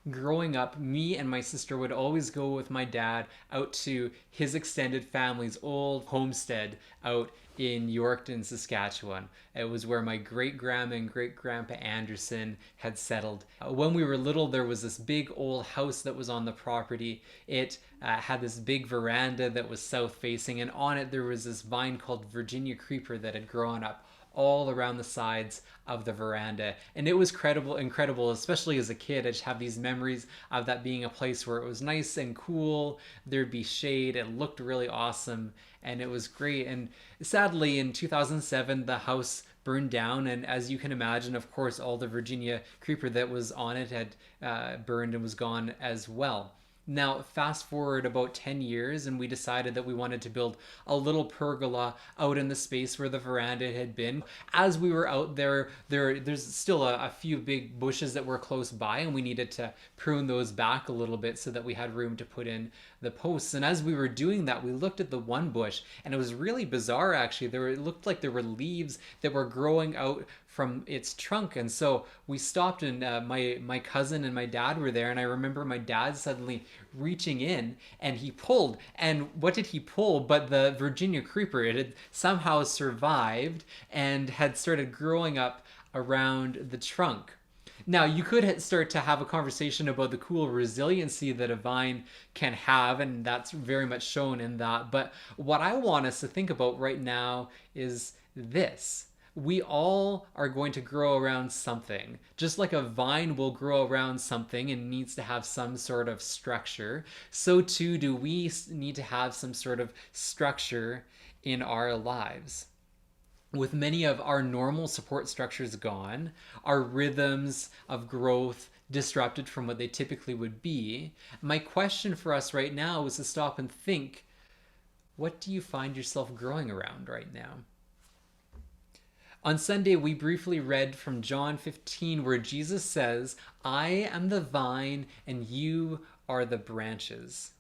growing up, me and my sister would always go with my dad out to his extended family's old homestead out in Yorkton, Saskatchewan. It was where my great grandma and great grandpa Anderson had settled. When we were little, there was this big old house that was on the property. It had this big veranda that was south facing, and on it there was this vine called Virginia creeper that had grown up all around the sides of the veranda. And it was incredible, especially as a kid. I just have these memories of that being a place where it was nice and cool. There'd be shade. It looked really awesome and it was great. And sadly, in 2007, the house burned down. And as you can imagine, of course, all the Virginia creeper that was on it had burned and was gone as well. Now, fast forward about 10 years, and we decided that we wanted to build a little pergola out in the space where the veranda had been. As we were out there, there's still a few big bushes that were close by, and we needed to prune those back a little bit so that we had room to put in the posts. And as we were doing that, we looked at the one bush, and it was really bizarre actually. It looked like there were leaves that were growing out from its trunk. And so we stopped, and my cousin and my dad were there, and I remember my dad suddenly reaching in and he pulled. And what did he pull but the Virginia creeper? It had somehow survived and had started growing up around the trunk. Now, you could start to have a conversation about the cool resiliency that a vine can have, and that's very much shown in that. But what I want us to think about right now is this. We all are going to grow around something. Just like a vine will grow around something and needs to have some sort of structure, so too do we need to have some sort of structure in our lives. With many of our normal support structures gone, our rhythms of growth disrupted from what they typically would be, my question for us right now is to stop and think, what do you find yourself growing around right now? On Sunday, we briefly read from John 15, where Jesus says, I am the vine and you are the branches.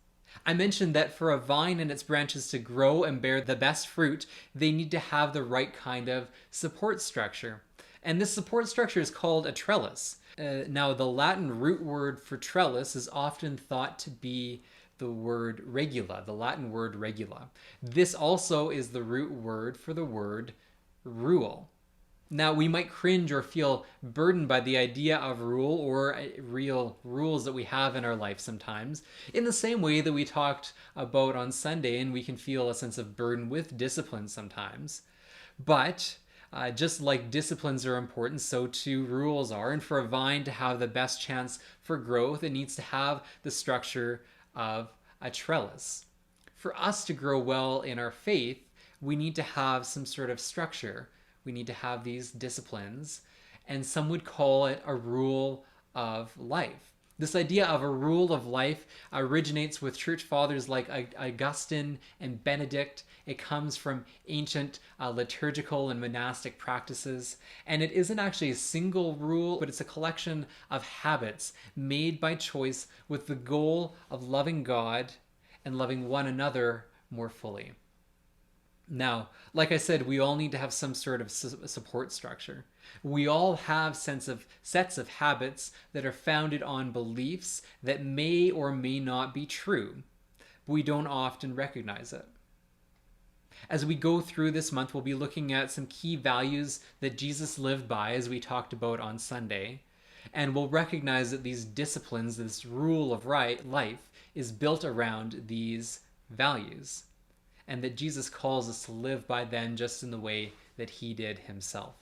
I mentioned that for a vine and its branches to grow and bear the best fruit, they need to have the right kind of support structure. And this support structure is called a trellis. Now, the Latin root word for trellis is often thought to be the word regula, the Latin word regula. This also is the root word for the word rule. Now, we might cringe or feel burdened by the idea of rule or real rules that we have in our life sometimes, in the same way that we talked about on Sunday, and we can feel a sense of burden with discipline sometimes. But just like disciplines are important, so too rules are. And for a vine to have the best chance for growth, it needs to have the structure of a trellis. For us to grow well in our faith, we need to have some sort of structure. We need to have these disciplines, and some would call it a rule of life. This idea of a rule of life originates with church fathers like Augustine and Benedict. It comes from ancient liturgical and monastic practices, and it isn't actually a single rule, but it's a collection of habits made by choice with the goal of loving God and loving one another more fully. Now, like I said, we all need to have some sort of support structure. We all have sets of habits that are founded on beliefs that may or may not be true, but we don't often recognize it. As we go through this month, we'll be looking at some key values that Jesus lived by, as we talked about on Sunday, and we'll recognize that these disciplines, this rule of life, is built around these values, and that Jesus calls us to live by them just in the way that he did himself.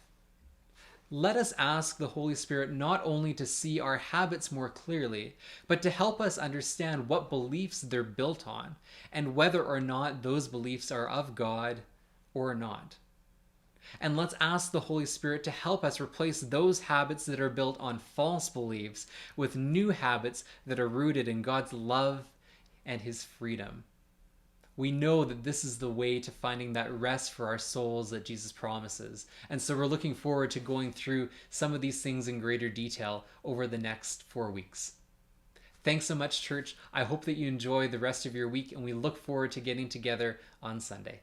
Let us ask the Holy Spirit not only to see our habits more clearly, but to help us understand what beliefs they're built on, and whether or not those beliefs are of God or not. And let's ask the Holy Spirit to help us replace those habits that are built on false beliefs with new habits that are rooted in God's love and his freedom. We know that this is the way to finding that rest for our souls that Jesus promises. And so we're looking forward to going through some of these things in greater detail over the next 4 weeks. Thanks so much, church. I hope that you enjoy the rest of your week, and we look forward to getting together on Sunday.